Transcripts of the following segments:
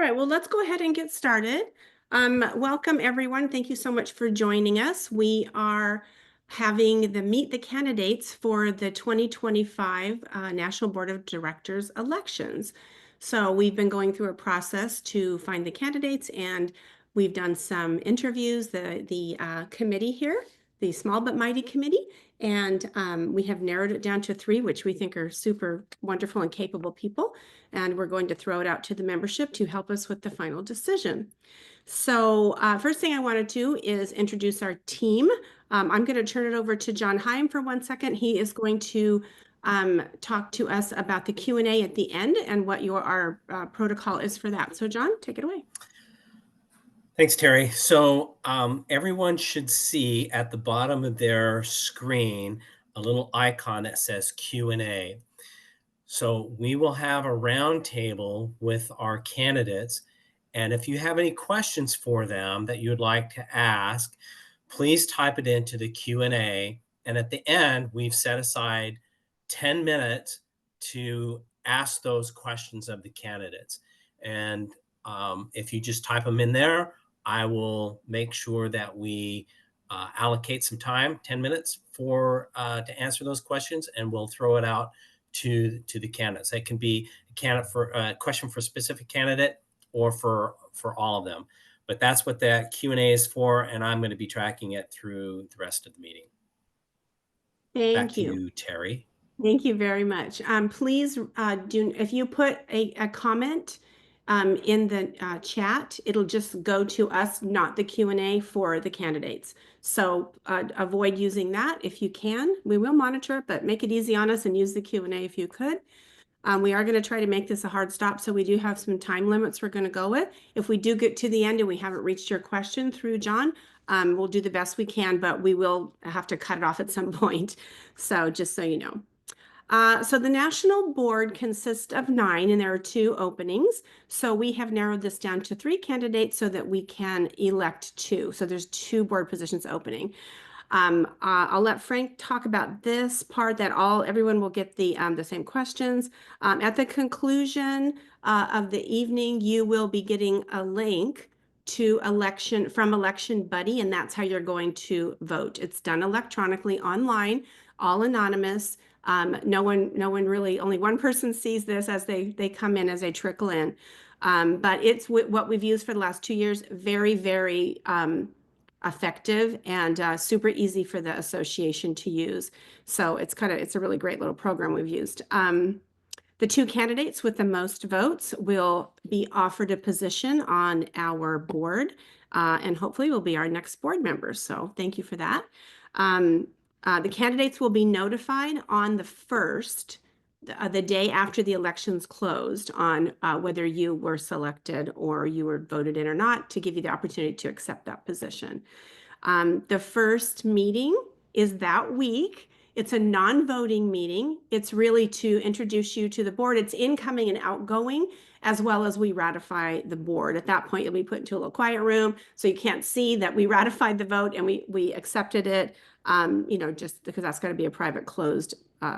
right, well, let's go ahead and get started. Welcome, everyone. Thank you so much for joining us. We are having the Meet the Candidates for the 2025 National Board of Directors elections. So we've been going through a process to find the candidates, and we've done some interviews, the committee here, the Small But Mighty Committee, and we have narrowed it down to 3, which we think are super wonderful and capable people. And we're going to throw it out to the membership to help us with the final decision. So first thing I want to do is introduce our team. I'm going to turn it over to John Heim for 1 second. He is going to talk to us about the Q&A at the end and what our protocol is for that. So John, take it away. Thanks, Terry. So everyone should see at the bottom of their screen a little icon that says Q&A. So we will have a round table with our candidates. And if you have any questions for them that you'd like to ask, please type it into the Q&A. And at the end, we've set aside 10 minutes to ask those questions of the candidates. And if you just type them in there, I will make sure that we allocate some time, 10 minutes to answer those questions, and we'll throw it out to the candidates. It can be a question for a specific candidate or for all of them. But that's what that Q&A is for, and I'm going to be tracking it through the rest of the meeting. Thank Back to you, Terry. Thank you very much. Please if you put a comment in the chat, it'll just go to us, not the Q&A for the candidates. So avoid using that if you can. We will monitor it, but make it easy on us and use the Q&A if you could. We are going to try to make this a hard stop, so we do have some time limits we're going to go with. If we do get to the end and we haven't reached your question through John, we'll do the best we can, but we will have to cut it off at some point. So just so you know. So the national board consists of 9, and there are 2 openings. So we have narrowed this down to 3 candidates so that we can elect 2. So there's 2 board positions opening. I'll let Frank talk about this part that everyone will get the same questions. At the conclusion of the evening, you will be getting a link to Election Buddy, and that's how you're going to vote. It's done electronically online, all anonymous. No one really, only one person sees this as they come in, as they trickle in. But it's what we've used for the last 2 years. Very, very effective and super easy for the association to use. So it's a really great little program we've used. The 2 candidates with the most votes will be offered a position on our board, and hopefully will be our next board members. So thank you for that. The candidates will be notified on the 1st, the day after the elections closed, on whether you were selected or you were voted in or not, to give you the opportunity to accept that position. The first meeting is that week. It's a non-voting meeting. It's really to introduce you to the board. It's incoming and outgoing, as well as we ratify the board. At that point, you'll be put into a little quiet room, so you can't see that we ratified the vote and we accepted it, just because that's going to be a private closed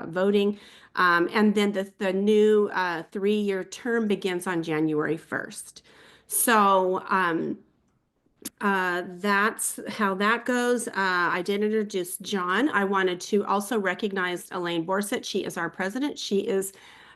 voting. And then the new 3-year term begins on January 1st. So that's how that goes. I did introduce John. I wanted to also recognize Elaine Borsett. She is our president. She is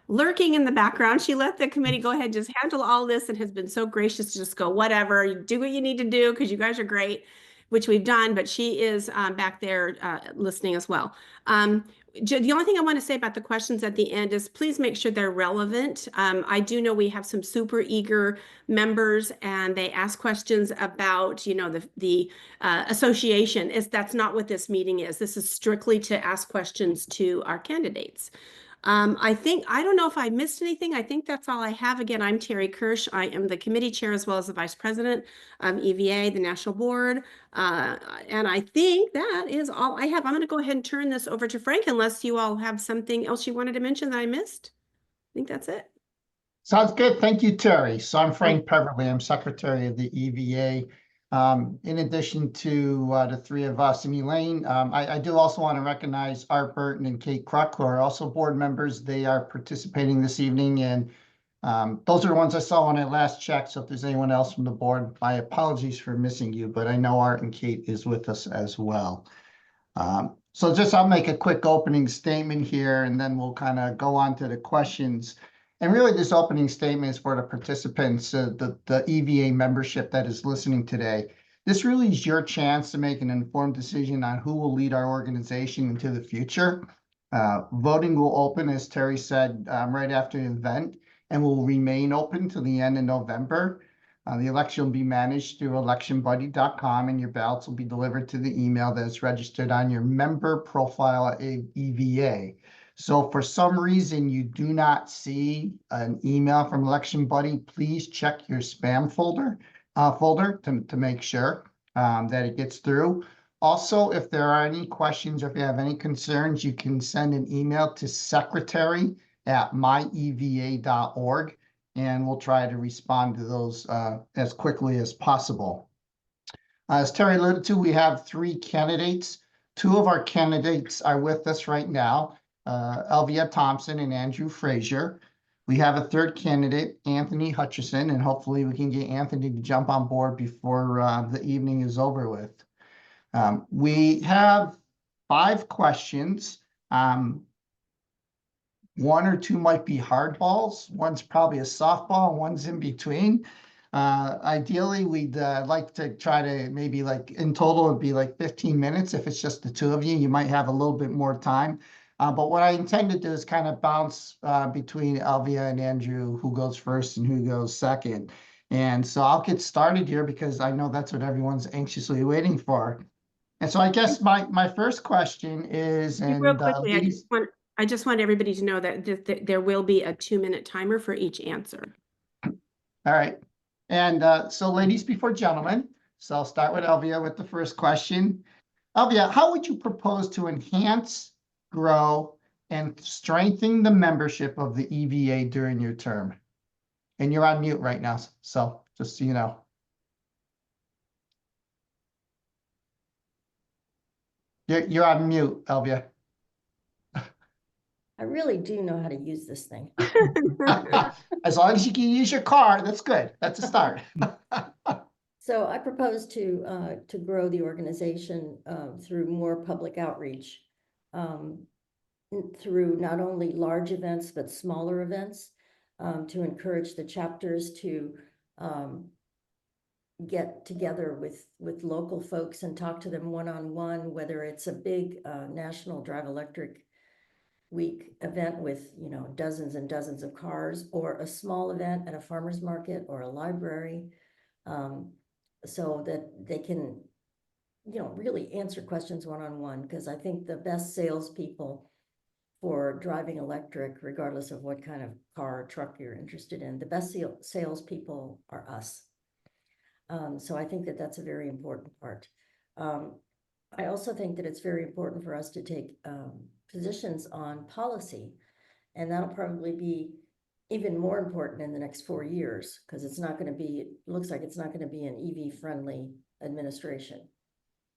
lurking in the background. She let the committee go ahead and just handle all this and has been so gracious to just go, whatever, you do what you need to do because you guys are great, which we've done, but she is back there listening as well. The only thing I want to say about the questions at the end is please make sure they're relevant. I do know we have some super eager members, and they ask questions about, the association. That's not what this meeting is. This is strictly to ask questions to our candidates. I don't know if I missed anything. I think that's all I have. Again, I'm Terry Kirsch. I am the committee chair as well as the vice president of EVA, the national board. And I think that is all I have. I'm going to go ahead and turn this over to Frank, unless you all have something else you wanted to mention that I missed. I think that's it. Sounds good. Thank you, Terry. So I'm Frank Peverly. I'm secretary of the EVA. In addition to the 3 of us and Elaine, I do also want to recognize Art Burton and Kate Kruk, who are also board members. They are participating this evening, and Those are the ones I saw when I last checked. So if there's anyone else from the board, my apologies for missing you, but I know Art and Kate is with us as well. So just I'll make a quick opening statement here, and then we'll kind of go on to the questions. And really, this opening statement is for the participants, the EVA membership that is listening today. This really is your chance to make an informed decision on who will lead our organization into the future. Voting will open, as Terry said, right after the event, and will remain open till the end of November. The election will be managed through electionbuddy.com, and your ballots will be delivered to the email that is registered on your member profile at EVA. So if for some reason you do not see an email from Election Buddy, please check your spam folder to make sure that it gets through. Also, if there are any questions or if you have any concerns, you can send an email to secretary@myeva.org. And we'll try to respond to those as quickly as possible. As Terry alluded to, we have 3 candidates. 2 of our candidates are with us right now, Elvia Thompson and Andrew Frazier. We have a 3rd candidate, Anthony Hutchison, and hopefully we can get Anthony to jump on board before the evening is over with. We have 5 questions. 1 or 2 might be hardballs. One's probably a softball, and one's in between. Ideally, we'd like to try to maybe like in total it'd be like 15 minutes. If it's just the 2 of you, you might have a little bit more time. But what I intend to do is kind of bounce between Elvia and Andrew, who goes first and who goes second. And so I'll get started here because I know that's what everyone's anxiously waiting for. And so I guess my first question is, and Real quickly, ladies, I just want everybody to know that there will be a 2-minute timer for each answer. all right. And so ladies before gentlemen, so I'll start with Elvia with the first question. Elvia, how would you propose to enhance, grow, and strengthen the membership of the EVA during your term? And you're on mute right now, so just so you know. You're on mute, Elvia. I really do know how to use this thing. As long as you can use your car, that's good. That's a start. So I propose to grow the organization through more public outreach, through not only large events, but smaller events, to encourage the chapters to get together with local folks and talk to them one-on-one, whether it's a big National Drive Electric Week event with, you know, dozens and dozens of cars, or a small event at a farmer's market or a library, so that they can, you know, really answer questions one-on-one. Because I think the best salespeople for driving electric, regardless of what kind of car or truck you're interested in, the best salespeople are us. So I think that that's a very important part. I also think that it's very important for us to take positions on policy, and that'll probably be even more important in the next 4 years, because it's not going to be, it looks like it's not going to be an EV-friendly administration.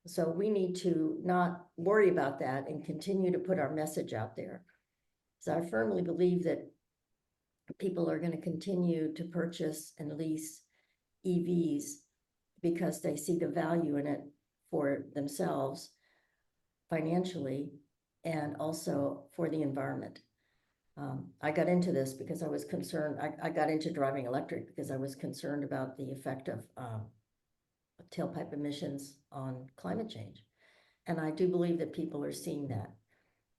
So we need to not worry about that and continue to put our message out there. So I firmly believe that people are going to continue to purchase and lease EVs because they see the value in it for themselves financially and also for the environment. I got into this because I was concerned. I got into driving electric because I was concerned about the effect of tailpipe emissions on climate change. And I do believe that people are seeing that,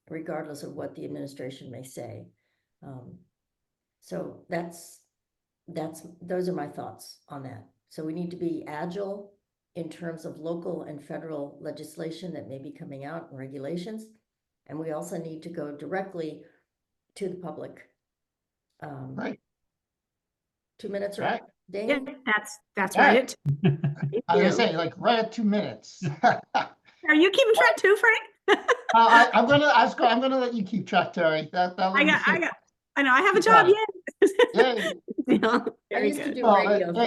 regardless of what the administration may say. So those are my thoughts on that. So we need to be agile in terms of local and federal legislation that may be coming out and regulations. And we also need to go directly to the public. Right. 2 minutes, Right. right, Dane? Yeah, that's All right. I was gonna say, like right at 2 minutes. Are you keeping track too, Frank? I'm gonna let you keep track, Terry. I know I have a job. Yay. Yeah, I very used to good. do Well, radio, so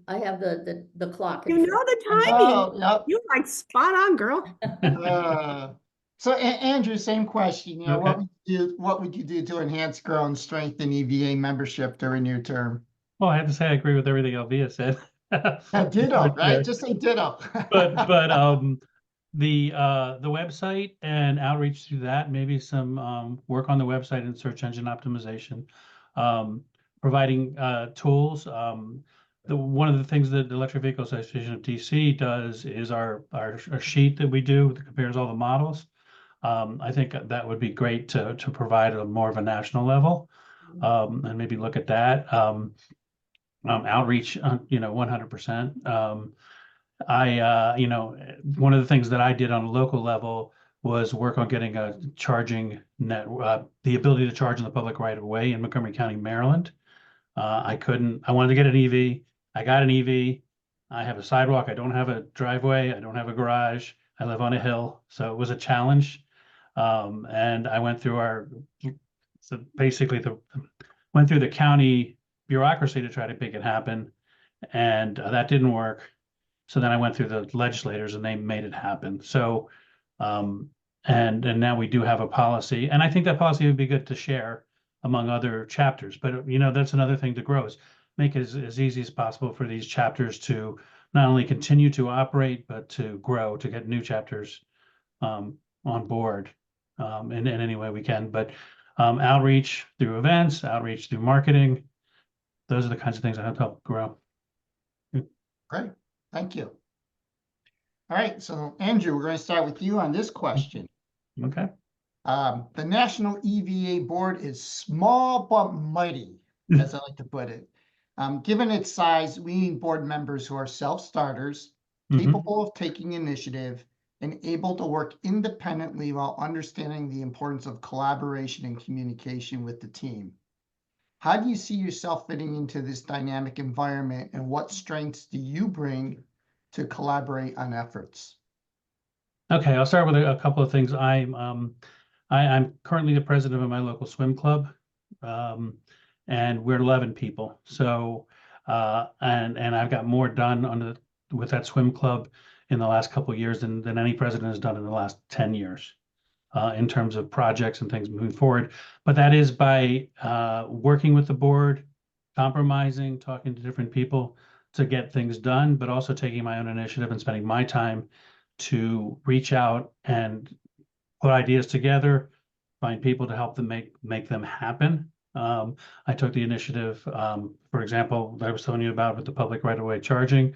I have the clock. in You front. know the timing. Yep. You're like spot on, girl. So Andrew, same question, Okay. what would you do to enhance, grow and strengthen EVA membership during your term? Well, I have to say I agree with everything Alvia said. Ditto, right? Yeah. Just say ditto. But the website and outreach through that, maybe some work on the website and search engine optimization, um, providing tools. One of the things that the Electric Vehicle Association of DC does is our sheet that we do that compares all the models. I think that would be great to provide a more of a national level, and maybe look at that. Outreach, 100%. One of the things that I did on a local level was work on getting a charging the ability to charge in the public right of way in Montgomery County, Maryland. I wanted to get an EV. I got an EV. I have a sidewalk. I don't have a driveway. I don't have a garage. I live on a hill. So it was a challenge. And I went through went through the county bureaucracy to try to make it happen. And that didn't work. So then I went through the legislators and they made it happen. So, and now we do have a policy, and I think that policy would be good to share among other chapters. But that's another thing to grow, is make it as easy as possible for these chapters to not only continue to operate, but to grow, to get new chapters on board in any way we can. But outreach through events, outreach through marketing, those are the kinds of things that have helped grow. Great, thank you. All right, so Andrew, we're going to start with you on this question. Okay. The National EVA Board is small but mighty, as I like to put it. Given its size, we need board members who are self-starters, capable of taking initiative, and able to work independently while understanding the importance of collaboration and communication with the team. How do you see yourself fitting into this dynamic environment, and what strengths do you bring to collaborate on efforts? Okay, I'll start with a couple of things. I'm currently the president of my local swim club, and we're 11 people. So, and I've got more done with that swim club in the last couple of years than any president has done in the last 10 years, in terms of projects and things moving forward. But that is by working with the board, compromising, talking to different people to get things done, but also taking my own initiative and spending my time to reach out and put ideas together, find people to help them make them happen. I took the initiative, for example, that I was telling you about with the public right-of-way charging.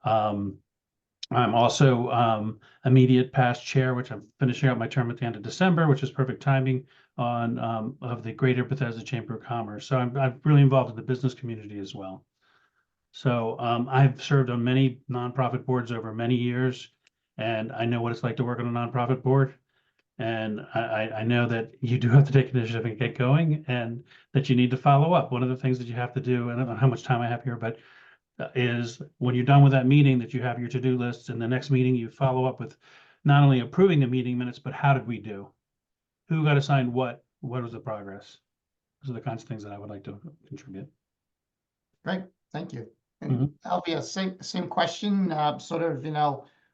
I'm also immediate past chair, which I'm finishing out my term at the end of December, which is perfect timing of the Greater Bethesda Chamber of Commerce. So I'm really involved in the business community as well. So I've served on many nonprofit boards over many years, and I know what it's like to work on a nonprofit board. And I know that you do have to take initiative and get going, and that you need to follow up. One of the things that you have to do, and I don't know how much time I have here, but is when you're done with that meeting, that you have your to-do lists, and the next meeting you follow up with not only approving the meeting minutes, but how did we do? Who got assigned what? What was the progress? Those are the kinds of things that I would like to contribute. Great, thank you. And Alvia, same question, sort of,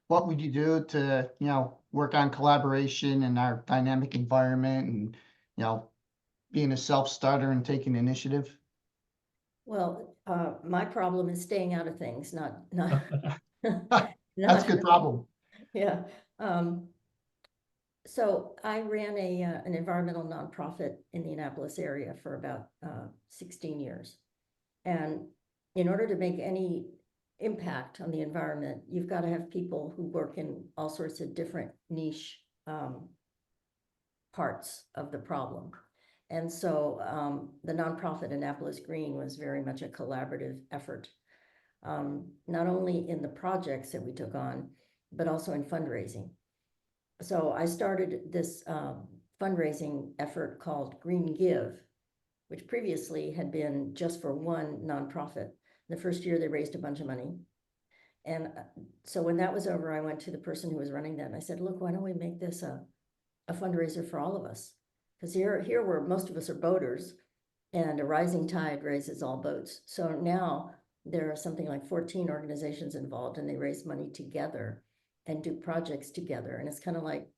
what would you do to, work on collaboration in our dynamic environment and, being a self-starter and taking initiative? Well, my problem is staying out of things, not That's a good problem. Yeah. So I ran an environmental nonprofit in the Annapolis area for about 16 years. And in order to make any impact on the environment, you've got to have people who work in all sorts of different niche parts of the problem. And so the nonprofit Annapolis Green was very much a collaborative effort, not only in the projects that we took on, but also in fundraising. So I started this fundraising effort called Green Give, which previously had been just for one nonprofit. The first year they raised a bunch of money. And so when that was over, I went to the person who was running that and I said, look, why don't we make this a fundraiser for all of us? Because here where most of us are boaters, and a rising tide raises all boats. So now there are something like 14 organizations involved, and they raise money together and do projects together. And it's kind of like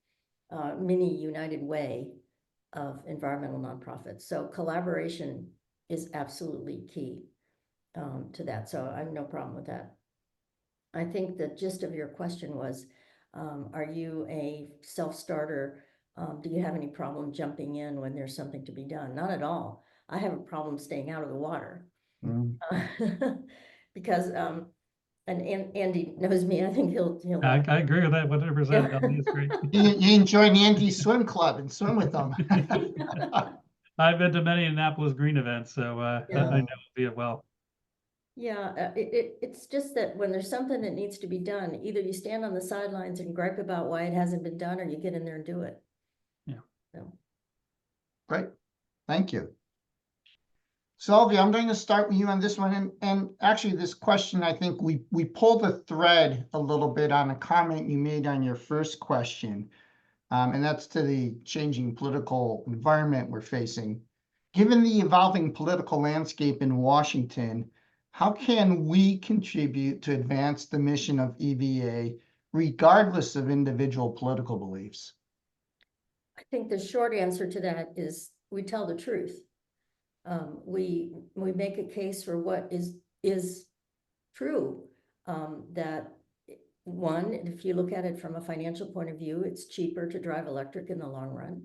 mini United Way of environmental nonprofits. So collaboration is absolutely key to that. So I have no problem with that. I think the gist of your question was, are you a self-starter? Do you have any problem jumping in when there's something to be done? Not at all. I have a problem staying out of the water. Mm. Because, and Andy knows me, I think he'll, I agree with that 100%. LD is great. You join the Andy Swim Club and swim with them. I've been to many Annapolis Green events, so Yeah. I know it well. Yeah, it's just that when there's something that needs to be done, either you stand on the sidelines and gripe about why it hasn't been done, or you get in there and do it. Yeah. So. Great, thank you. Sylvia, I'm going to start with you on this one. And actually this question, I think we pulled the thread a little bit on a comment you made on your first question. And that's to the changing political environment we're facing. Given the evolving political landscape in Washington, how can we contribute to advance the mission of EVA, regardless of individual political beliefs? I think the short answer to that is we tell the truth. We make a case for what is true. That one, if you look at it from a financial point of view, it's cheaper to drive electric in the long run.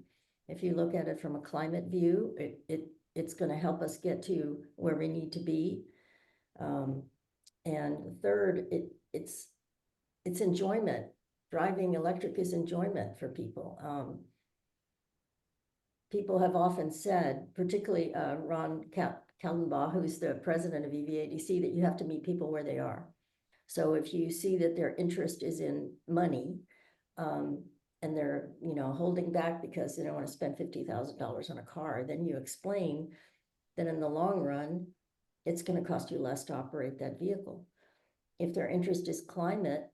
If you look at it from a climate view, it's going to help us get to where we need to be. And third, it's enjoyment. Driving electric is enjoyment for people. People have often said, particularly Ron Kaltenbaugh, who's the president of EVADC, that you have to meet people where they are. So if you see that their interest is in money, and they're, holding back because they don't want to spend $50,000 on a car, then you explain that in the long run, it's going to cost you less to operate that vehicle. If their interest is climate,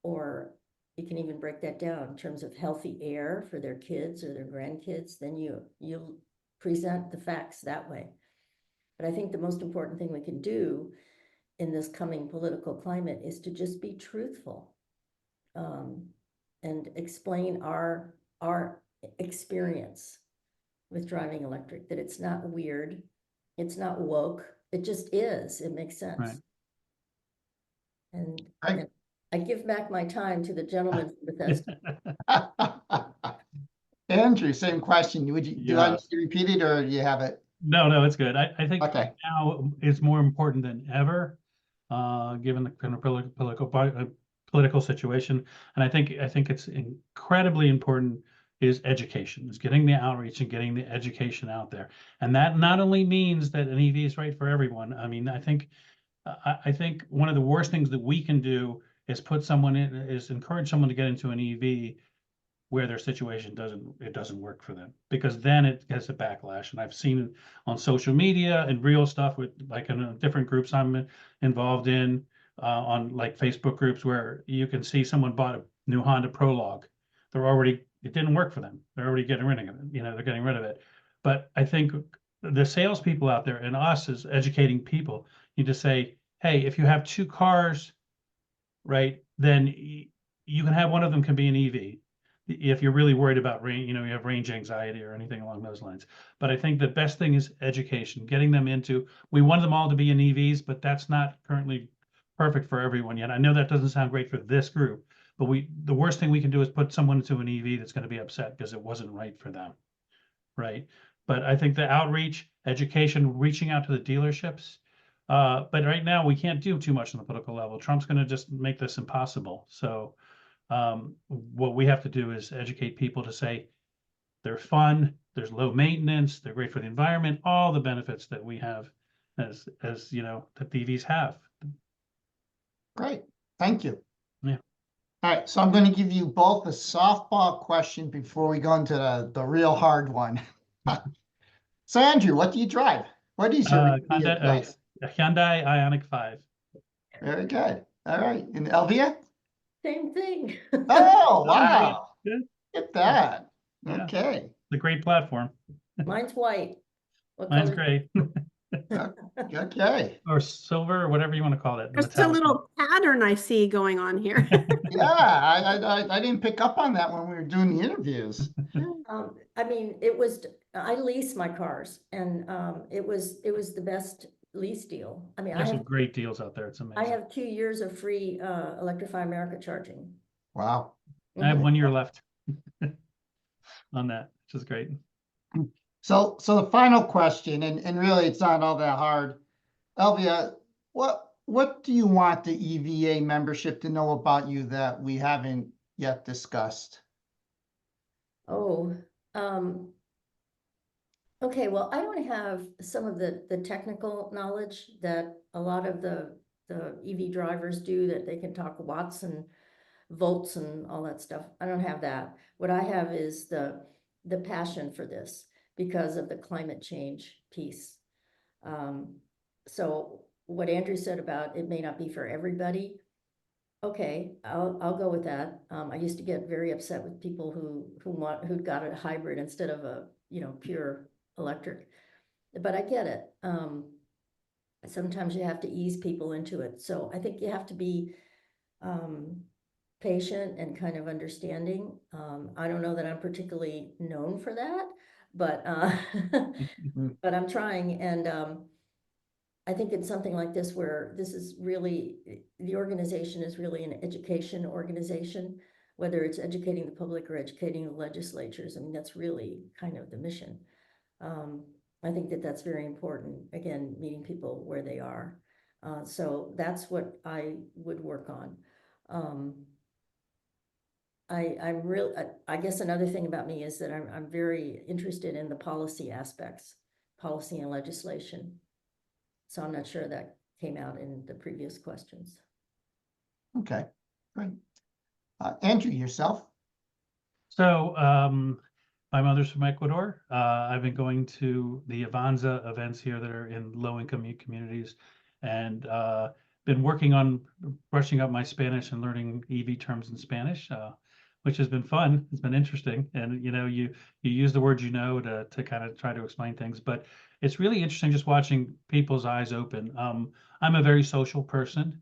or you can even break that down in terms of healthy air for their kids or their grandkids, then you'll present the facts that way. But I think the most important thing we can do in this coming political climate is to just be truthful, and explain our experience with driving electric, that it's not weird, it's not woke, it just is, it makes sense. Right. And Right. I give back my time to the gentleman from Bethesda. Andrew, same question. Do I need to repeat it, or do you have it? No, it's good. I think Okay. now it's more important than ever, given the kind of political situation. And I think it's incredibly important is education, is getting the outreach and getting the education out there. And that not only means that an EV is right for everyone. I mean, I think one of the worst things that we can do is encourage someone to get into an EV where their situation doesn't work for them, because then it gets a backlash. And I've seen it on social media and real stuff with, like, in different groups I'm involved in, on like Facebook groups, where you can see someone bought a new Honda Prologue. It didn't work for them. They're already getting rid of it. They're getting rid of it. But I think the salespeople out there and us as educating people need to say, hey, if you have two cars, right, then you can have one of them can be an EV. If you're really worried about range, you have range anxiety or anything along those lines. But I think the best thing is education, getting them into, we want them all to be in EVs, but that's not currently perfect for everyone yet. I know that doesn't sound great for this group, but the worst thing we can do is put someone into an EV that's going to be upset because it wasn't right for them, right? But I think the outreach, education, reaching out to the dealerships, but right now we can't do too much on the political level. Trump's going to just make this impossible. So what we have to do is educate people to say they're fun, there's low maintenance, they're great for the environment, all the benefits that we have as that EVs have. Great, thank you. Yeah. All right, so I'm going to give you both a softball question before we go into the real hard one. So Andrew, what do you drive? What is your vehicle? Hyundai Ioniq 5. Very good. All right, and Elvia? Same thing. Oh, wow. Good. Get that. Yeah. Okay. It's a great platform. Mine's white. What Mine's color? gray. Okay. or silver, or whatever you want to call it. The There's a metallic. little pattern I see going on here. Yeah, I didn't pick up on that when we were doing the interviews. I mean, I lease my cars and, it was the best lease deal. I mean, There's some great deals out there. It's I amazing. have 2 years of free, Electrify America charging. Wow. I have Mhm. 1 year left on that, which is great. So the final question, and really it's not all that hard. Elvia, what do you want the EVA membership to know about you that we haven't yet discussed? Oh, okay, well, I don't have some of the technical knowledge that a lot of the EV drivers do, that they can talk watts and volts and all that stuff. I don't have that. What I have is the passion for this because of the climate change piece. So what Andrew said about it may not be for everybody. Okay, I'll go with that. I used to get very upset with people who got a hybrid instead of a, pure electric. But I get it. Sometimes you have to ease people into it. So I think you have to be patient and kind of understanding. I don't know that I'm particularly known for that, but but I'm trying. And I think it's something like this where this is really, the organization is really an education organization, whether it's educating the public or educating the legislatures. I mean, that's really kind of the mission. I think that that's very important. Again, meeting people where they are. So that's what I would work on. I guess another thing about me is that I'm very interested in the policy aspects, policy and legislation. So I'm not sure that came out in the previous questions. Okay, great. Andrew, yourself? So, my mother's from Ecuador. I've been going to the Avanza events here that are in low-income communities, and been working on brushing up my Spanish and learning EV terms in Spanish, which has been fun. It's been interesting, and you use the words to kind of try to explain things, but it's really interesting just watching people's eyes open. I'm a very social person.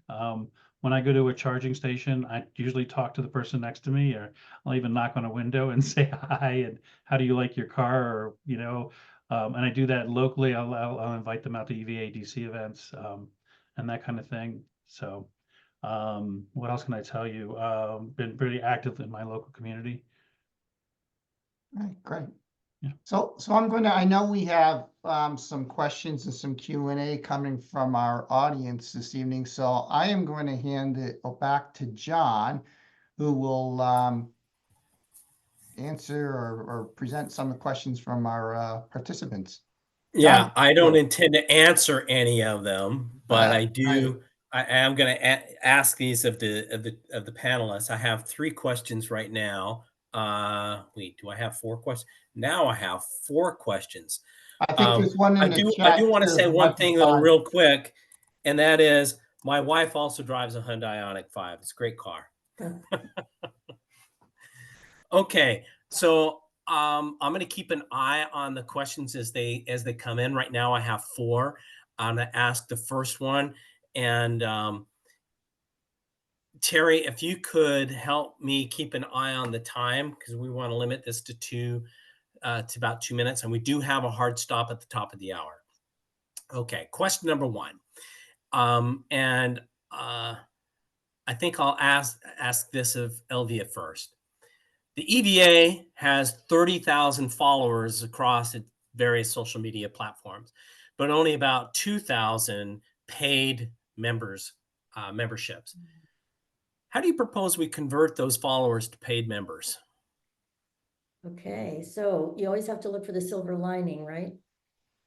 When I go to a charging station, I usually talk to the person next to me, or I'll even knock on a window and say hi and how do you like your car, or and I do that locally. I'll invite them out to EVA DC events, and that kind of thing. So what else can I tell you? Been pretty active in my local community. All right, great. Yeah. So I know we have some questions and some Q&A coming from our audience this evening. So I am going to hand it back to John, who will answer or present some of the questions from our participants. Yeah, John? I don't intend to answer any of them, but I Right. do. I am going to ask these of the panelists. I have 3 questions right now. Wait, do I have 4 questions? Now I have 4 questions. I think there's one I in the do chat. want to too, say who one might be thing though, fine. real quick, and that is my wife also drives a Hyundai Ioniq 5. It's a great car. Okay, so I'm going to keep an eye on the questions as they come in. Right now, I have 4. I'm going to ask the first one, and Terry, if you could help me keep an eye on the time, because we want to limit this to about 2 minutes, and we do have a hard stop at the top of the hour. Okay, question number 1, and I think I'll ask this of Elvia first. The EVA has 30,000 followers across its various social media platforms, but only about 2,000 paid memberships. How do you propose we convert those followers to paid members? Okay, so you always have to look for the silver lining, right?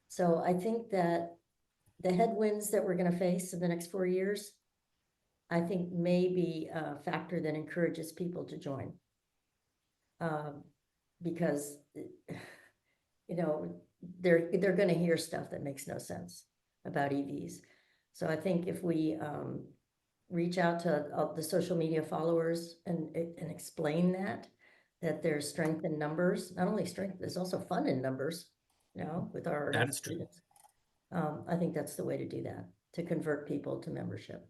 So I think that the headwinds that we're going to face in the next 4 years, I think may be a factor that encourages people to join. Because, they're going to hear stuff that makes no sense about EVs. So I think if we reach out to the social media followers and explain that there's strength in numbers, not only strength, there's also fun in numbers, with our That is true. students. I think that's the way to do that, to convert people to membership.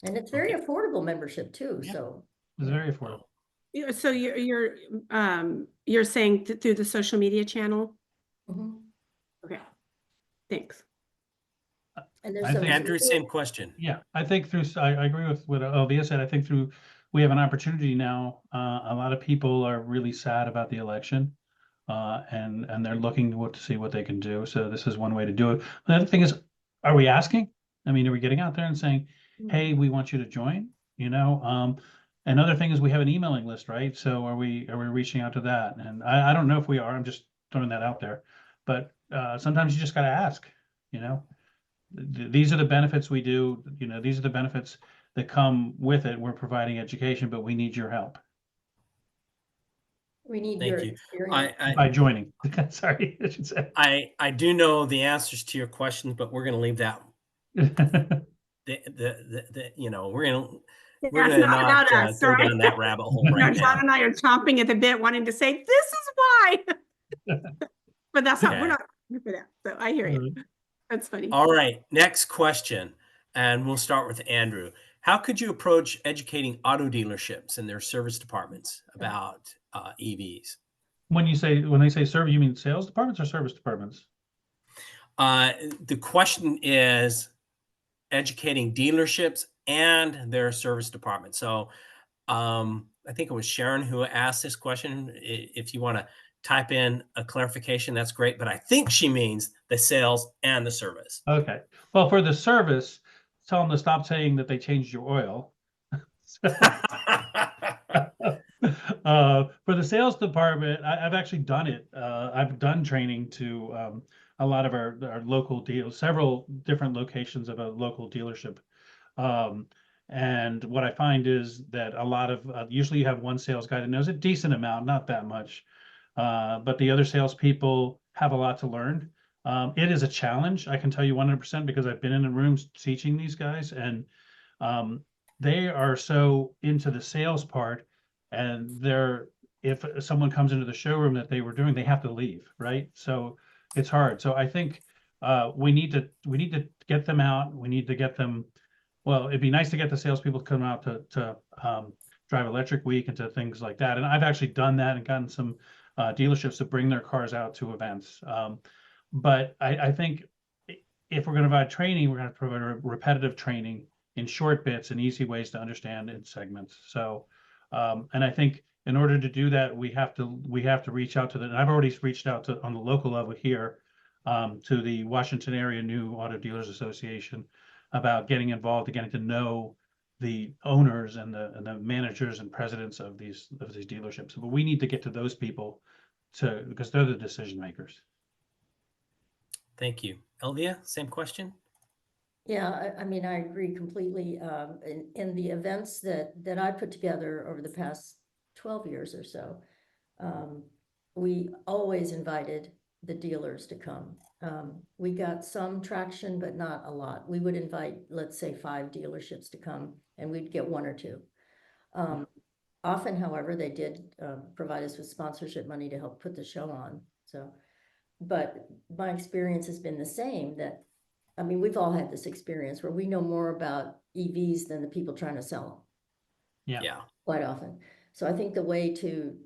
And it's very Okay. affordable membership too, Yeah. so. It's very affordable. Yeah, so you're saying through the social media channel? Mhm. Okay, thanks. And there's I some. think- Andrew, same question. Yeah, I think through, I agree with what Elvia said. I think through, we have an opportunity now. A lot of people are really sad about the election. And they're looking to see what they can do. So this is one way to do it. The other thing is, are we asking? I mean, are we getting out there and saying, hey, we want you to join? You know, another thing is we have an emailing list, right? So are we reaching out to that? And I don't know if we are. I'm just throwing that out there. But sometimes you just got to ask, you know. These are the benefits we do, you know, these are the benefits that come with it. We're providing education, but we need your help We need Thank your you. experience. by joining. Sorry, I should say. I do know the answers to your questions, but we're going to leave that. You know, we're going That's to not not about us, go right? down that rabbit hole No, right John now. and I are chomping at the bit, wanting to say, this is why. But that's not, we're Okay. not here for that. So I hear you. That's funny. All right, next question, and we'll start with Andrew. How could you approach educating auto dealerships and their service departments about EVs? When they say service, you mean sales departments or service departments? The question is educating dealerships and their service department. So I think it was Sharon who asked this question. If you want to type in a clarification, that's great. But I think she means the sales and the service. Okay. Well, for the service, tell them to stop saying that they changed your oil. For the sales department, I've actually done it. I've done training to a lot of our local deals, several different locations of a local dealership. And what I find is that a lot of usually you have one sales guy that knows a decent amount, not that much, but the other salespeople have a lot to learn. It is a challenge, I can tell you 100%, because I've been in the rooms teaching these guys, and they are so into the sales part, and if someone comes into the showroom that they were doing, they have to leave, right? So it's hard. So I think we need to get them out. We need to get them. Well, it'd be nice to get the salespeople to come out to Drive Electric Week and to things like that. And I've actually done that and gotten some dealerships to bring their cars out to events. But I think if we're going to provide training, we're going to provide repetitive training in short bits and easy ways to understand in segments. So, and I think in order to do that, we have to reach out to and I've already reached out to on the local level here to the Washington Area New Auto Dealers Association about getting involved and getting to know the owners and the managers and presidents of these dealerships. But we need to get to those people because they're the decision makers. Thank you. Elvia, same question? Yeah, I mean, I agree completely. In the events that I put together over the past 12 years or so, we always invited the dealers to come. We got some traction, but not a lot. We would invite, let's say, 5 dealerships to come, and we'd get 1 or 2. Often, however, they did provide us with sponsorship money to help put the show on. So, but my experience has been the same, that I mean, we've all had this experience where we know more about EVs than the people trying to sell them. Yeah. Quite often. So I think the way to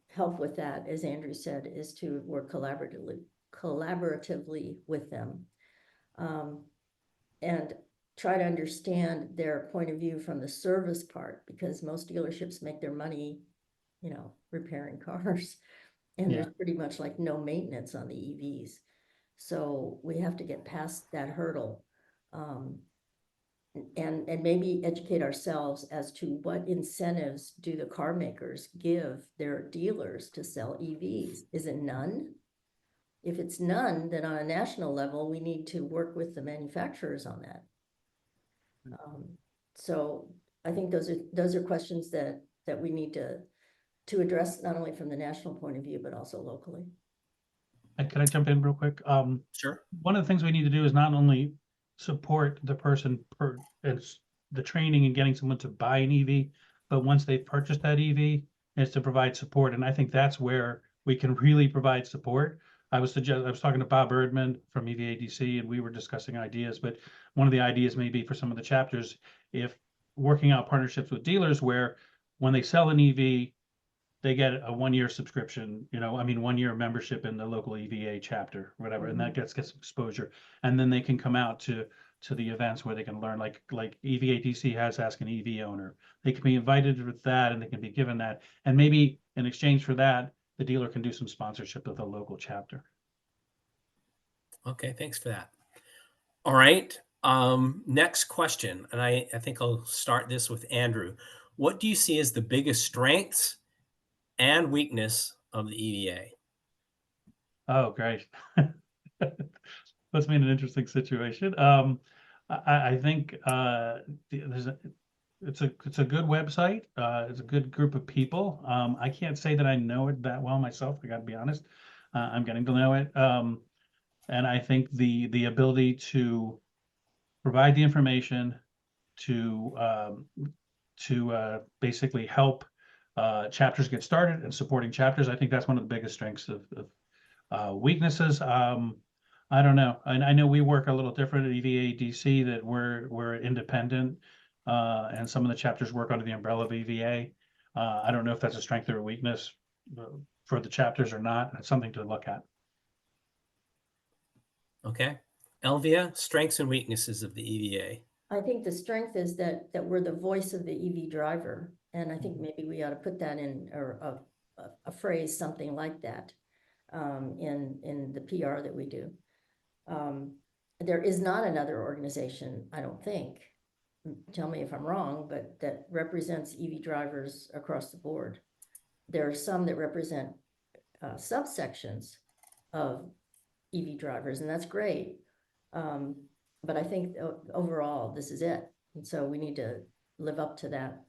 help with that, as Andrew said, is to work collaboratively with them, and try to understand their point of view from the service part, because most dealerships make their money, you know, repairing cars, and there's pretty much like no maintenance on the EVs. So we have to get past that hurdle, and maybe educate ourselves as to what incentives do the car makers give their dealers to sell EVs. Is it none? If it's none, then on a national level, we need to work with the manufacturers on that. So I think those are questions that we need to address, not only from the national point of view, but also locally. Can I jump in real quick? Sure. One of the things we need to do is not only support the person it's the training and getting someone to buy an EV, but once they've purchased that EV, is to provide support. And I think that's where we can really provide support. I was talking to Bob Erdman from EVADC, and we were discussing ideas, but one of the ideas may be for some of the chapters, if working out partnerships with dealers where when they sell an EV, they get a 1-year subscription, 1-year membership in the local EVA chapter, whatever, and that gets exposure. And then they can come out to the events where they can learn, like EVADC has Ask an EV Owner. They can be invited with that, and they can be given that. And maybe in exchange for that, the dealer can do some sponsorship of the local chapter. Okay, thanks for that. All right. Next question, and I think I'll start this with Andrew. What do you see as the biggest strengths and weakness of the EVA? Oh, great. Puts me in an interesting situation. I think it's a good website. It's a good group of people. I can't say that I know it that well myself. I got to be honest. I'm getting to know it. And I think the ability to provide the information to basically help chapters get started and supporting chapters. I think that's one of the biggest strengths of weaknesses. I don't know. I know we work a little different at EVA-DC, that we're independent, and some of the chapters work under the umbrella of EVA. I don't know if that's a strength or a weakness for the chapters or not. It's something to look at. Okay. Elvia, strengths and weaknesses of the EVA. I think the strength is that we're the voice of the EV driver. And I think maybe we ought to put that in, or a phrase, something like that, in the PR that we do. There is not another organization, I don't think, tell me if I'm wrong, but that represents EV drivers across the board. There are some that represent subsections of EV drivers, and that's great. But I think overall, this is it. And so we need to live up to that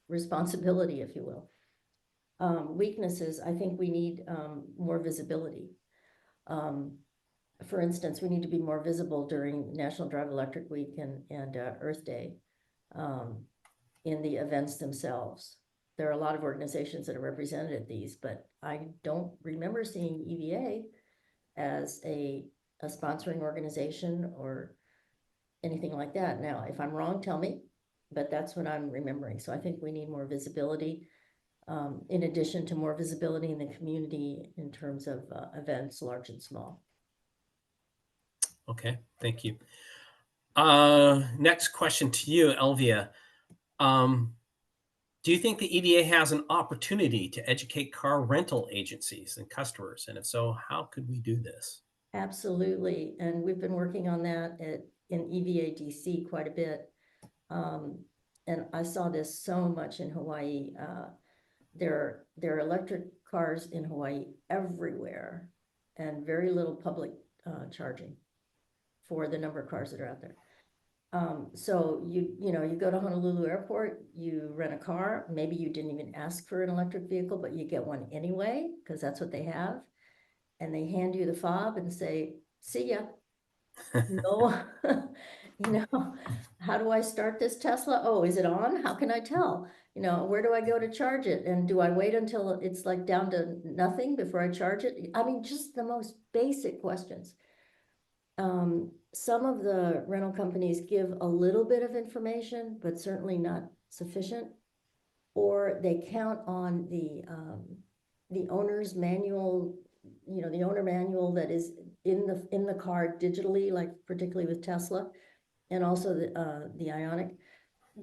responsibility, if you will. Weaknesses, I think we need more visibility. For instance, we need to be more visible during National Drive Electric Week and Earth Day in the events themselves. There are a lot of organizations that are represented at these, but I don't remember seeing EVA as a sponsoring organization or anything like that. Now, if I'm wrong, tell me, but that's what I'm remembering. So I think we need more visibility, in addition to more visibility in the community in terms of events, large and small. Okay, thank you. Next question to you, Elvia. Do you think the EVA has an opportunity to educate car rental agencies and customers? And if so, how could we do this? Absolutely. And we've been working on that in EVA-DC quite a bit. And I saw this so much in Hawaii. There are electric cars in Hawaii everywhere, and very little public charging for the number of cars that are out there. So you go to Honolulu Airport, you rent a car, maybe you didn't even ask for an electric vehicle, but you get one anyway, because that's what they have. And they hand you the fob and say, see ya. No, how do I start this Tesla? Oh, is it on? How can I tell? Where do I go to charge it? And do I wait until it's like down to nothing before I charge it? I mean, just the most basic questions. Some of the rental companies give a little bit of information, but certainly not sufficient, or they count on the owner's manual, the owner manual that is in the car digitally, like particularly with Tesla, and also the Ioniq.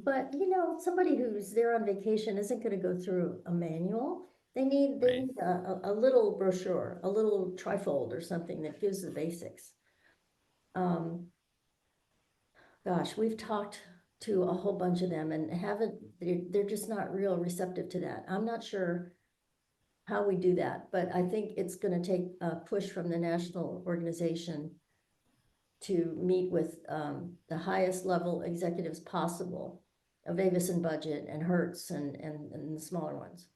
But somebody who's there on vacation isn't going to go through a manual. They need a little brochure, a little trifold or something that gives the basics. Gosh, we've talked to a whole bunch of them and they're just not real receptive to that. I'm not sure how we do that, but I think it's going to take a push from the national organization to meet with the highest level executives possible of Avis and Budget and Hertz and the smaller ones.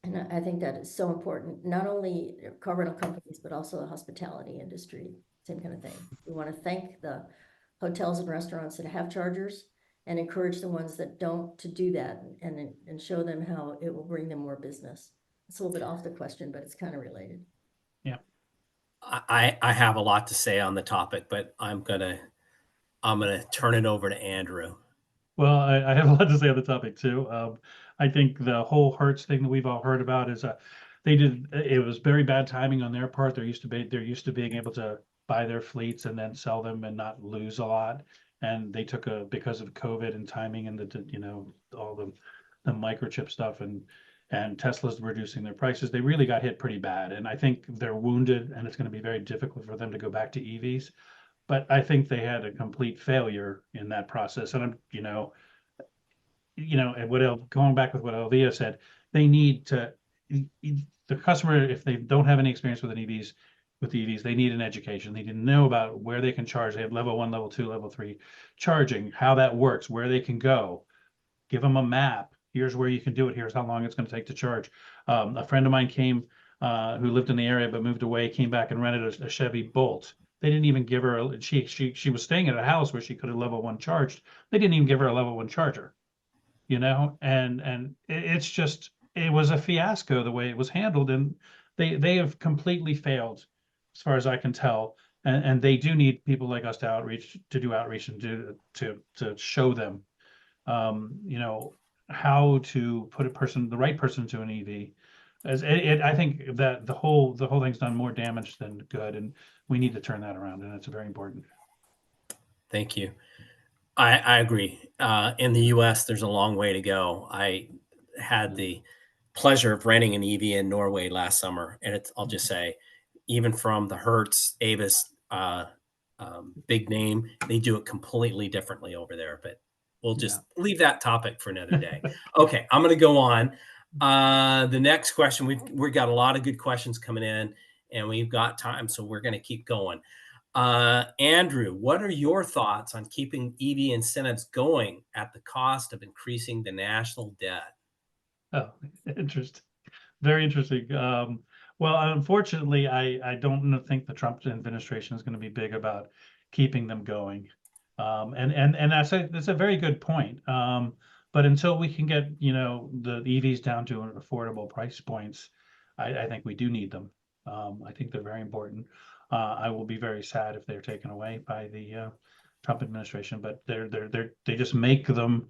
And I think that is so important, not only car rental companies, but also the hospitality industry, same kind of thing. We want to thank the hotels and restaurants that have chargers and encourage the ones that don't to do that and show them how it will bring them more business. It's a little bit off the question, but it's kind of related. I have a lot to say on the topic, but I'm gonna turn it over to Andrew. Well, I have a lot to say on the topic too. I think the whole Hertz thing that we've all heard about is it was very bad timing on their part. They're used to being able to buy their fleets and then sell them and not lose a lot. And they took because of COVID and timing and all the microchip stuff and Tesla's reducing their prices. They really got hit pretty bad. And I think they're wounded and it's going to be very difficult for them to go back to EVs. But I think they had a complete failure in that process. And and going back with what Elvia said, they need to, the customer, if they don't have any experience with EVs, they need an education. They need to know about where they can charge. They have level 1, level 2, level 3 charging, how that works, where they can go. Give them a map. Here's where you can do it. Here's how long it's going to take to charge. A friend of mine came, who lived in the area but moved away, came back and rented a Chevy Bolt. They didn't even give her she was staying at a house where she could have level 1 charged. They didn't even give her a level 1 charger, and it was a fiasco the way it was handled, and they have completely failed as far as I can tell. And they do need people like us to do outreach and to show them how to put the right person into an EV. I think that the whole thing's done more damage than good, and we need to turn that around, and it's very important. Thank you. I agree. In the US, there's a long way to go. I had the pleasure of renting an EV in Norway last summer, and I'll just say, even from the Hertz, Avis, big name, they do it completely differently over there. But we'll just leave that topic for another day. Okay, I'm going to go on. The next question, we've got a lot of good questions coming in, and we've got time, so we're going to keep going. Andrew, what are your thoughts on keeping EV incentives going at the cost of increasing the national debt? Oh, interesting. Very interesting. Well, unfortunately, I don't think the Trump administration is going to be big about keeping them going. And that's a very good point. But until we can get, the EVs down to affordable price points, I think we do need them. I think they're very important. I will be very sad if they're taken away by the Trump administration, but they just make them,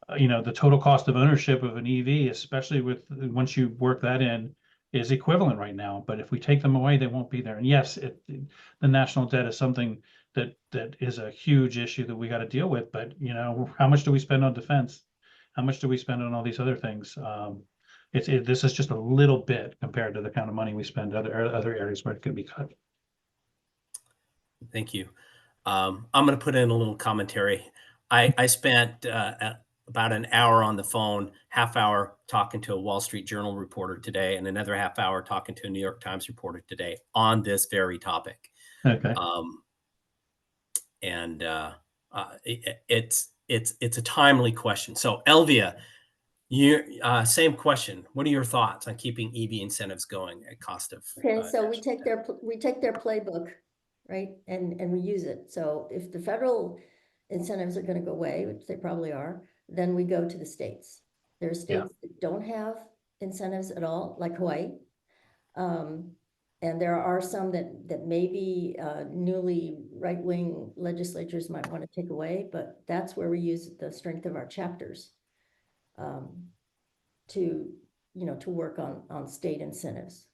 the total cost of ownership of an EV, especially once you work that in, is equivalent right now. But if we take them away, they won't be there. And yes, the national debt is something that is a huge issue that we got to deal with. But how much do we spend on defense? How much do we spend on all these other things? This is just a little bit compared to the kind of money we spend other areas where it could be cut. Thank you. I'm going to put in a little commentary. I spent about an hour on the phone, half hour talking to a Wall Street Journal reporter today, and another half hour talking to a New York Times reporter today on this very topic. Okay. It's a timely question. So Elvia, same question. What are your thoughts on keeping EV incentives going at cost of? Okay, so we take their playbook, right, and we use it. So if the federal incentives are going to go away, which they probably are, then we go to the states. There are states that don't have incentives at all, like Hawaii. And there are some that maybe newly right-wing legislatures might want to take away, but that's where we use the strength of our chapters to work on state incentives.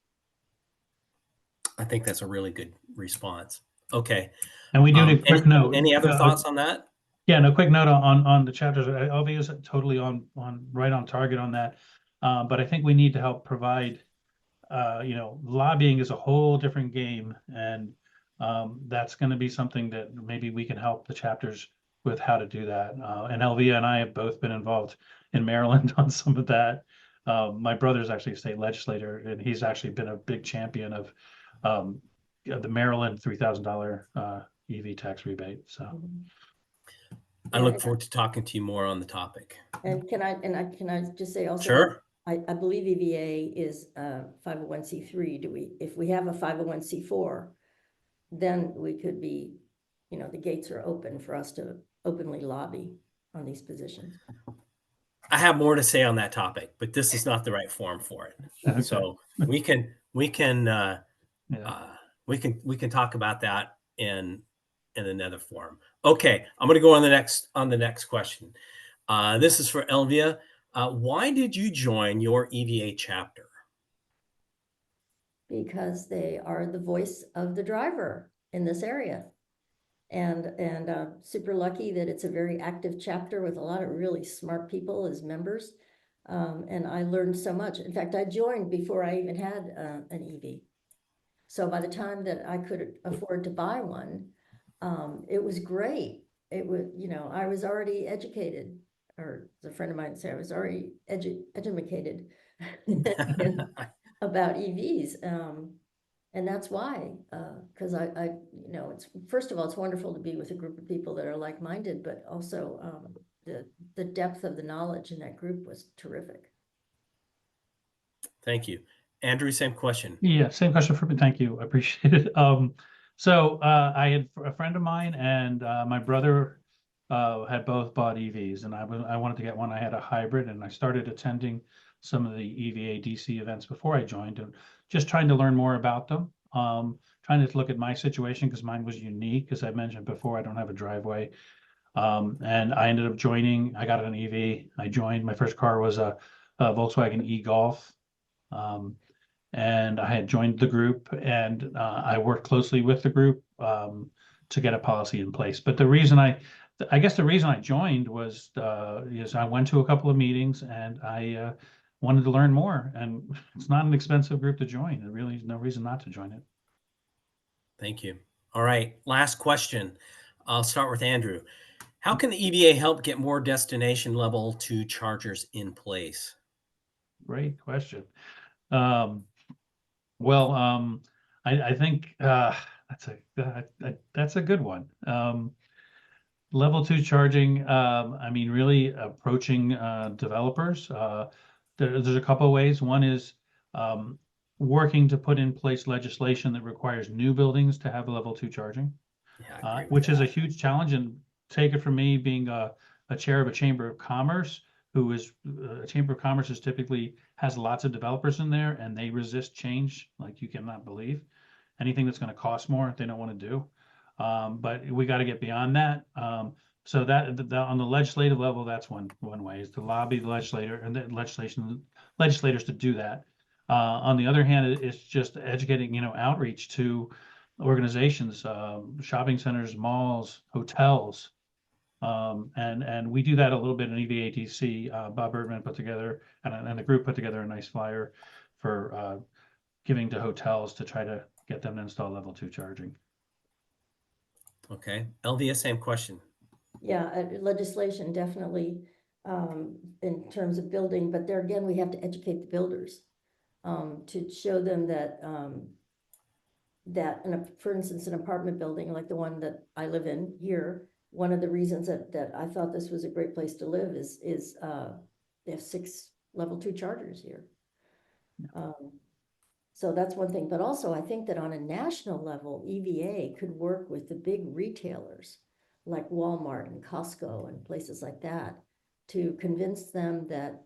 I think that's a really good response. Okay. And we do need a quick note. Any other thoughts on that? Yeah, no, quick note on the chapters. Elvia is totally right on target on that. But I think we need to help provide, lobbying is a whole different game, and that's going to be something that maybe we can help the chapters with how to do that. And Elvia and I have both been involved in Maryland on some of that. My brother's actually a state legislator, and he's actually been a big champion of the Maryland $3,000 EV tax rebate. So. I look forward to talking to you more on the topic. And can I just say also? Sure. I believe EVA is 501c3. If we have a 501c4, then we could be, the gates are open for us to openly lobby on these positions. I have more to say on that topic, but this is not the right forum for it. Okay. So we can we can Yeah. we can talk about that in another forum. Okay, I'm going to go on the next question. This is for Elvia. Why did you join your EVA chapter? Because they are the voice of the driver in this area. And super lucky that it's a very active chapter with a lot of really smart people as members. And I learned so much. In fact, I joined before I even had an EV. So by the time that I could afford to buy one, it was great. It was, you know, I was already educated, or as a friend of mine said, I was already educated about EVs. And that's why, because you know, it's, first of all, it's wonderful to be with a group of people that are like-minded, but also the depth of the knowledge in that group was terrific. Thank you. Andrew, same question. Yeah, same question for me. Thank you. I appreciate it. So I had a friend of mine and my brother had both bought EVs, and I wanted to get one. I had a hybrid, and I started attending some of the EVA DC events before I joined, and just trying to learn more about them. Trying to look at my situation because mine was unique. As I mentioned before, I don't have a driveway. And I ended up joining. I got an EV. I joined. My first car was a Volkswagen e-Golf. And I had joined the group, and I worked closely with the group to get a policy in place. But I guess the reason I joined was is I went to a couple of meetings, and I wanted to learn more. And it's not an expensive group to join. There really is no reason not to join it. Thank you. All right, last question. I'll start with Andrew. How can the EVA help get more destination level 2 chargers in place? Great question. Well, I think that's a good one. Level 2 charging. I mean, really approaching developers. There's a couple of ways. One is working to put in place legislation that requires new buildings to have level 2 charging, Yeah, I agree with which is a that. huge challenge. And take it from me being a chair of a chamber of commerce, who is a chamber of commerce is typically has lots of developers in there, and they resist change like you cannot believe. Anything that's going to cost more, they don't want to do. But we got to get beyond that. So that on the legislative level, that's one way is to lobby the legislator and the legislators to do that. On the other hand, it's just educating, outreach to organizations, shopping centers, malls, hotels. And we do that a little bit in EVATC. Bob Bergman put together, and the group put together a nice flyer for giving to hotels to try to get them to install level 2 charging. Okay, Elvia, same question. Yeah, legislation definitely in terms of building, but there again, we have to educate the builders to show them that for instance, an apartment building like the one that I live in here, one of the reasons that I thought this was a great place to live is they have 6 level 2 chargers here. So that's one thing, but also I think that on a national level, EVA could work with the big retailers like Walmart and Costco and places like that to convince them that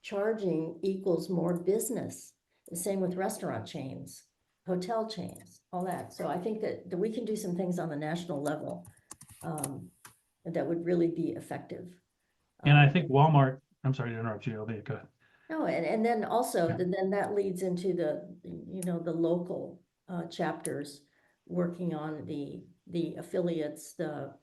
charging equals more business. The same with restaurant chains, hotel chains, all that. So I think that we can do some things on the national level that would really be effective. And I think Walmart, I'm sorry to interrupt you, Elvia, go ahead. No, and then also, Yeah. then that leads into the local chapters working on the affiliates, what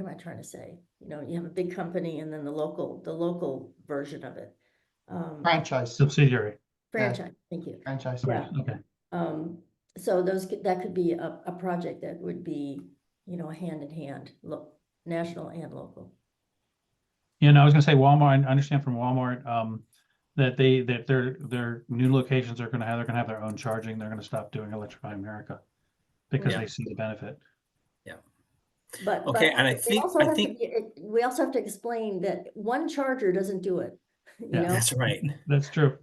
am I trying to say? You have a big company and then the local version of it. Franchise, Subsidiary. Franchise, thank you. franchise. Yeah. Okay. So that could be a project that would be, hand in hand, national and local. I was going to say Walmart. I understand from Walmart that their new locations they're going to have their own charging. They're going to stop doing Electrify America because Yeah. they see the benefit. Yeah. But Okay, and we also have to explain that one charger doesn't do it. You know? That's right. That's true.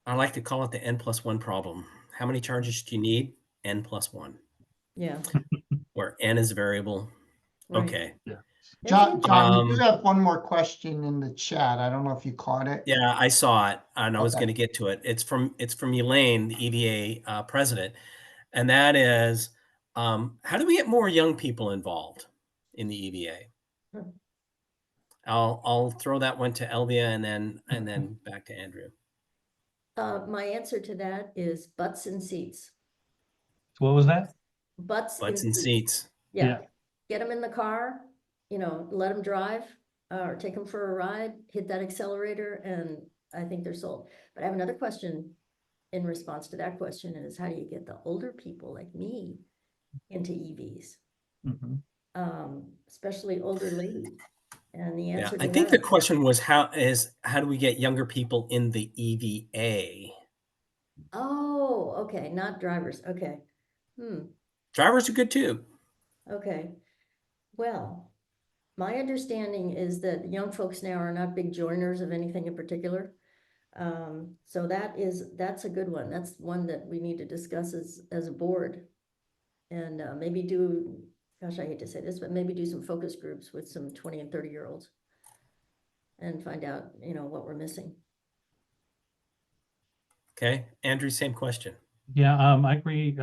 I like to call it the N+1 problem. How many charges do you need? N+1. Yeah. Where N is variable, Right. Okay. It's John, we do Um, have one more question in the chat. I don't know if you caught it. Yeah, I saw it, and I was Okay. going to get to it. It's from Elaine, the EVA president, and that is, how do we get more young people involved in the EVA? Hmm. I'll throw that one to Elvia, and then back to Andrew. My answer to that is butts and seats. So what was that? Butts in Butts and seats. seats. Yeah, get them in the car, let them drive, or take them for a ride, hit that accelerator, and I think they're sold. But I have another question in response to that question is how do you get the older people like me into EVs? Mhm. Especially older ladies. And the Yeah, answer I to think the that, question was how do we get younger people in the EVA? oh, okay, not drivers, okay. Drivers are good too. Okay. Well, my understanding is that young folks now are not big joiners of anything in particular. So that's a good one. That's one that we need to discuss as a board. And maybe do, gosh, I hate to say this, but maybe do some focus groups with some 20 and 30-year-olds and find out, what we're missing. Okay, Andrew, same question. Yeah, I agree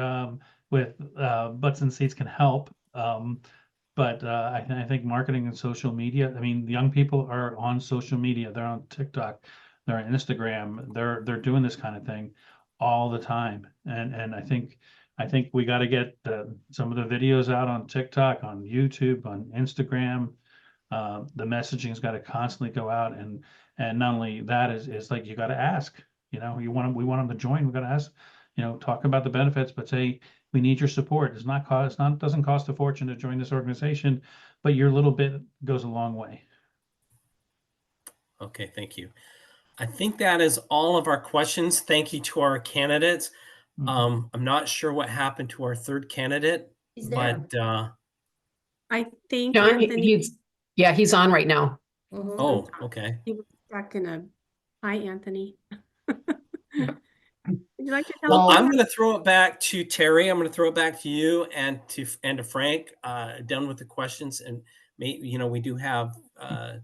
with butts and seats can help. But I think marketing and social media, I mean, the young people are on social media, they're on TikTok, they're on Instagram, they're doing this kind of thing all the time. And I think we got to get some of the videos out on TikTok, on YouTube, on Instagram. The messaging's got to constantly go out, and not only that is like you got to ask, we want them to join. We got to ask, talk about the benefits, but say we need your support. Doesn't cost a fortune to join this organization, but your little bit goes a long way. Okay, thank you. I think that is all of our questions. Thank you to our candidates. I'm not sure what happened to our third candidate, He's there. but I think John, Anthony, he's on right now. Mhm. oh, okay. he was stuck in a, hi, Anthony. Would you like to tell Well, us? I'm going to throw it back to Terry. I'm going to throw it back to you and to Frank. Done with the questions, and we do have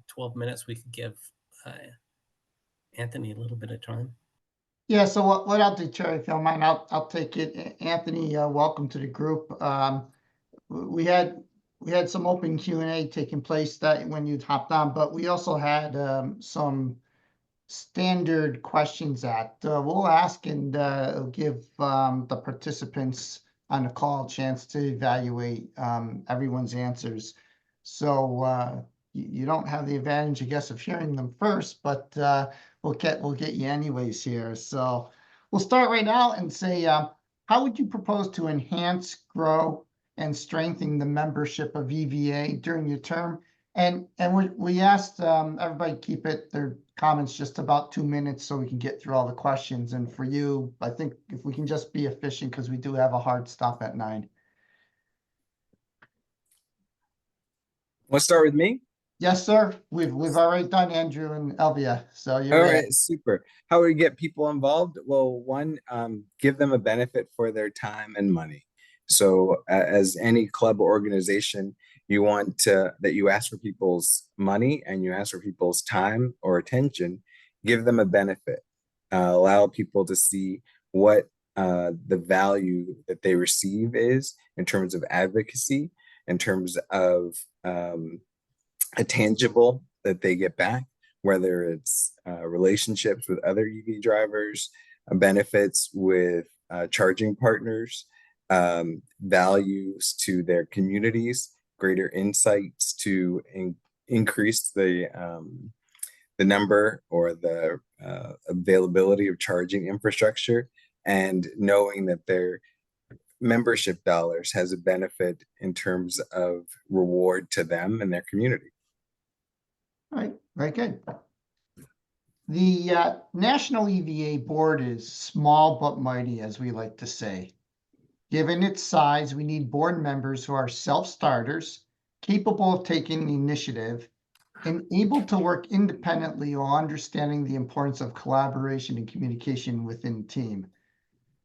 12 minutes. We could give Anthony a little bit of time. Yeah, so what I'll do, Cherry, if you don't mind, I'll take it. Anthony, welcome to the group. We had some open Q&A taking place that when you hopped on, but we also had some standard questions that we'll ask and give the participants on the call a chance to evaluate everyone's answers. So you don't have the advantage, I guess, of hearing them first, but we'll get you anyways here. So we'll start right now and say, how would you propose to enhance, grow, and strengthen the membership of EVA during your term? And we asked everybody keep their comments just about 2 minutes so we can get through all the questions. And for you, I think if we can just be efficient, because we do have a hard stop at 9. Let's start with me. Yes, sir. We've already done Andrew and Elvia, so you're All in. right, super. How do we get people involved? Well, one, give them a benefit for their time and money. So as any club or organization, you want that you ask for people's money and you ask for people's time or attention, give them a benefit. Allow people to see what the value that they receive is in terms of advocacy, in terms of a tangible that they get back, whether it's relationships with other EV drivers, benefits with charging partners, values to their communities, greater insights to increase the number or the availability of charging infrastructure, and knowing that their membership dollars has a benefit in terms of reward to them and their community. All right, very good. The National EVA Board is small but mighty, as we like to say. Given its size, we need board members who are self-starters, capable of taking the initiative, and able to work independently while understanding the importance of collaboration and communication within the team.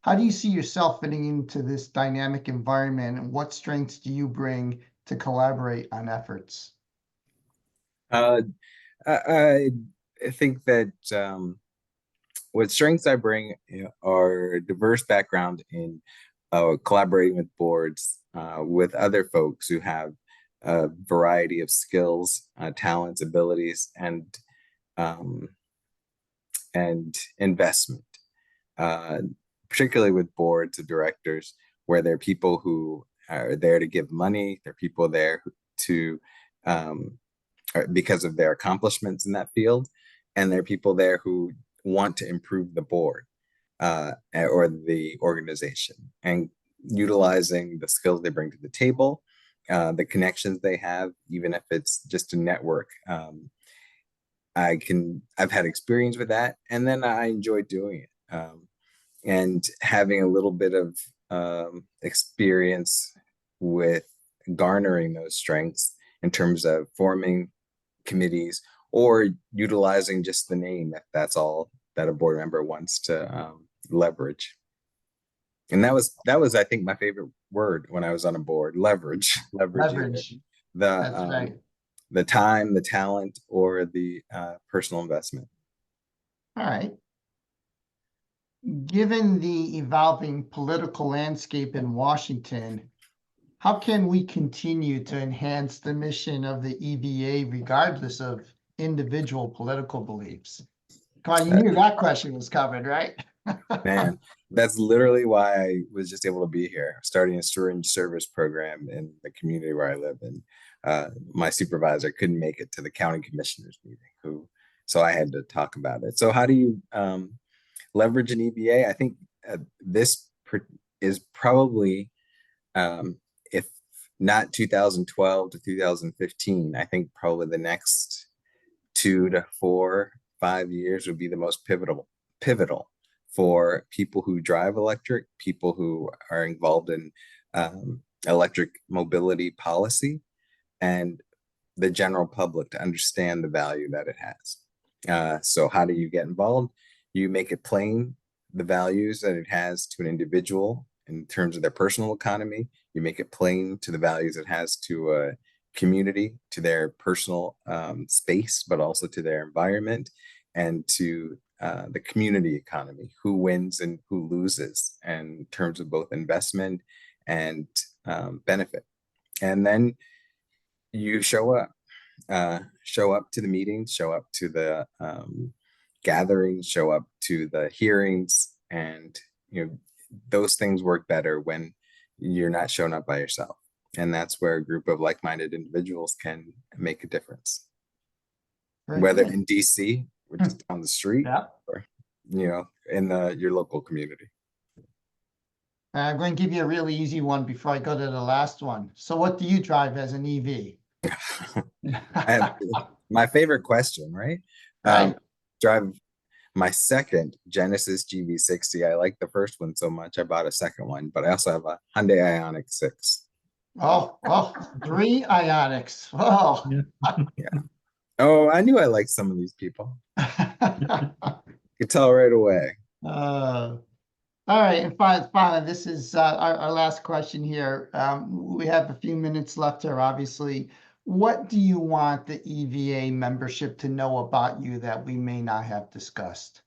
How do you see yourself fitting into this dynamic environment, and what strengths do you bring to collaborate on efforts? Uh, I think that what strengths I bring, are diverse background in collaborating with boards, with other folks who have a variety of skills, talents, abilities, um, and investment. Particularly with boards of directors, where there are people who are there to give money, there are people there to because of their accomplishments in that field, and there are people there who want to improve the board or the organization, and utilizing the skills they bring to the table, the connections they have, even if it's just a network. I've had experience with that, and then I enjoy doing it. And having a little bit of experience with garnering those strengths in terms of forming committees or utilizing just the name if that's all that a board member wants to leverage. And that was I think my favorite word when I was on a board: leverage. Leverage. That's right. The time, the talent, or the personal investment. All right. Given the evolving political landscape in Washington, how can we continue to enhance the mission of the EVA regardless of individual political beliefs? Come on, you knew that question was covered, right? Man, that's literally why I was just able to be here, starting a syringe service program in the community where I live. And my supervisor couldn't make it to the county commissioners meeting, so I had to talk about it. So how do you leverage an EVA? I think this is probably, if not 2012 to 2015, I think probably the next 2 to 4, 5 years would be the most pivotal for people who drive electric, people who are involved in electric mobility policy, and the general public to understand the value that it has. So how do you get involved? You make it plain, the values that it has to an individual in terms of their personal economy. You make it plain to the values it has to a community, to their personal space, but also to their environment, and to the community economy, who wins and who loses in terms of both investment and benefit. And then you show up to the meetings, show up to the gatherings, show up to the hearings, and those things work better when you're not showing up by yourself. And that's where a group of like-minded individuals can make a difference. Very Whether good. in DC, which is down the street, Yeah. or in your local community. I'm going to give you a really easy one before I go to the last one. So what do you drive as an EV? My favorite question, right? Right. Drive my second Genesis GV60. I like the first one so much I bought a second one, but I also have a Hyundai Ioniq 6. Oh, 3 Ionics. Oh. Yeah. Oh, I knew I liked some of these people. You could tell right away. All right, and finally, this is our last question here. We have a few minutes left here, obviously. What do you want the EVA membership to know about you that we may not have discussed?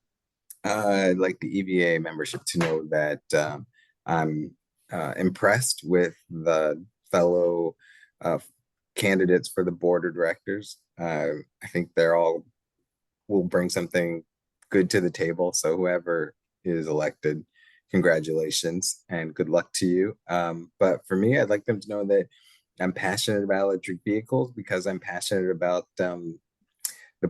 I'd like the EVA membership to know that I'm impressed with the fellow candidates for the board of directors. I think they're all will bring something good to the table. So whoever is elected, congratulations and good luck to you. But for me, I'd like them to know that I'm passionate about electric vehicles because I'm passionate about the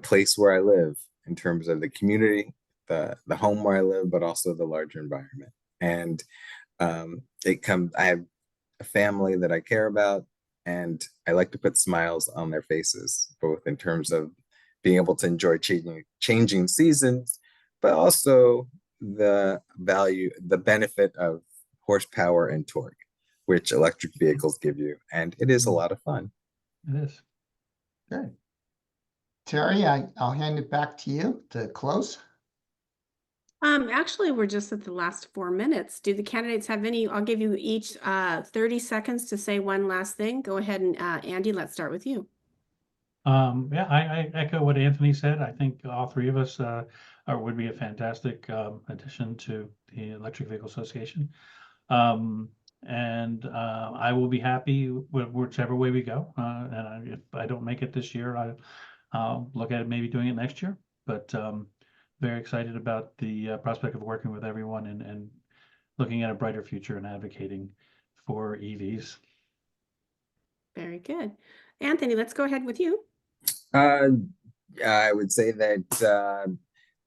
place where I live in terms of the community, the home where I live, but also the larger environment. And I have a family that I care about, and I like to put smiles on their faces, both in terms of being able to enjoy changing seasons, but also the benefit of horsepower and torque, which electric vehicles give you. And it is a lot of fun. It is. Good. Terry, I'll hand it back to you to close. Actually, we're just at the last 4 minutes. Do the candidates have any? I'll give you each 30 seconds to say one last thing. Go ahead and Andy, let's start with you. Yeah, I echo what Anthony said. I think all three of us would be a fantastic addition to the Electric Vehicle Association. And I will be happy whichever way we go. And if I don't make it this year, I'll look at it, maybe doing it next year. But very excited about the prospect of working with everyone and looking at a brighter future and advocating for EVs. Very good. Anthony, let's go ahead with you. I would say that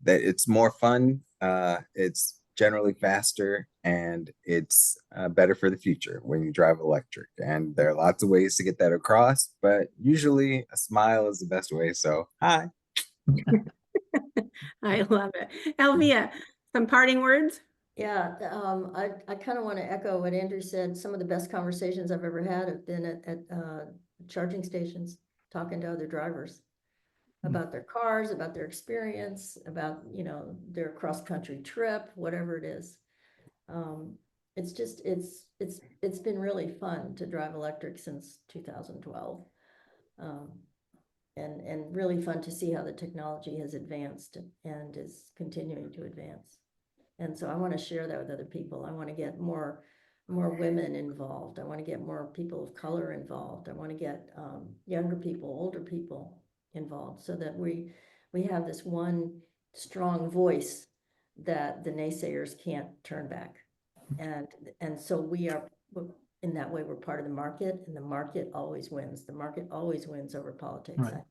that it's more fun. It's generally faster, and it's better for the future when you drive electric. And there are lots of ways to get that across, but usually a smile is the best way. So, hi. I love it. Elvia, some parting words? Yeah, I kind of want to echo what Andrew said. Some of the best conversations I've ever had have been at charging stations, talking to other drivers about their cars, about their experience, about, you know, their cross-country trip, whatever it is. It's just, it's been really fun to drive electric since 2012. And really fun to see how the technology has advanced and is continuing to advance. And so I want to share that with other people. I want to get more women involved. I want to get more people of color involved. I want to get younger people, older people involved, so that we have this one strong voice that the naysayers can't turn back. And so in that way, we're part of the market, and the market always wins. The market always wins over politics. Right.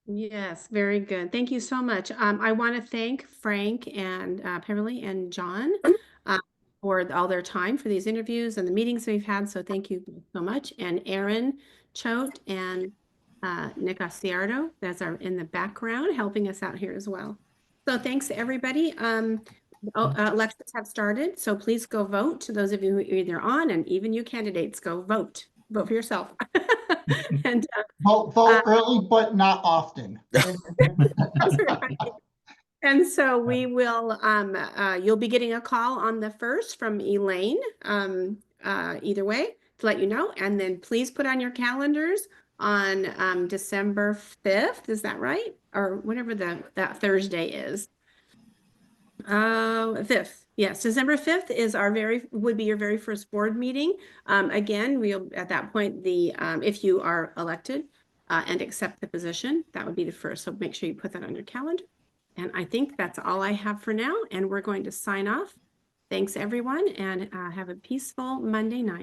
Yes, very good. Thank you so much. I want to thank Frank and Beverly and John for all their time for these interviews and the meetings we've had. So thank you so much. And Aaron Choate and Nick Asiardo, that's in the background helping us out here as well. So thanks to everybody. Elections have started, so please go vote. To those of you who are either on, and even you candidates, go vote. Vote for yourself. And Vote early, but not often. that's right. And so we will, you'll be getting a call on the 1st from Elaine, either way, to let you know. And then please put on your calendars on December 5th, is that right? Or whatever that Thursday is. 5th. Yes, December 5th is would be your very first board meeting. Again, we'll at that point if you are elected and accept the position, that would be the first. So make sure you put that on your calendar. And I think that's all I have for now. And we're going to sign off. Thanks everyone, and have a peaceful Monday night.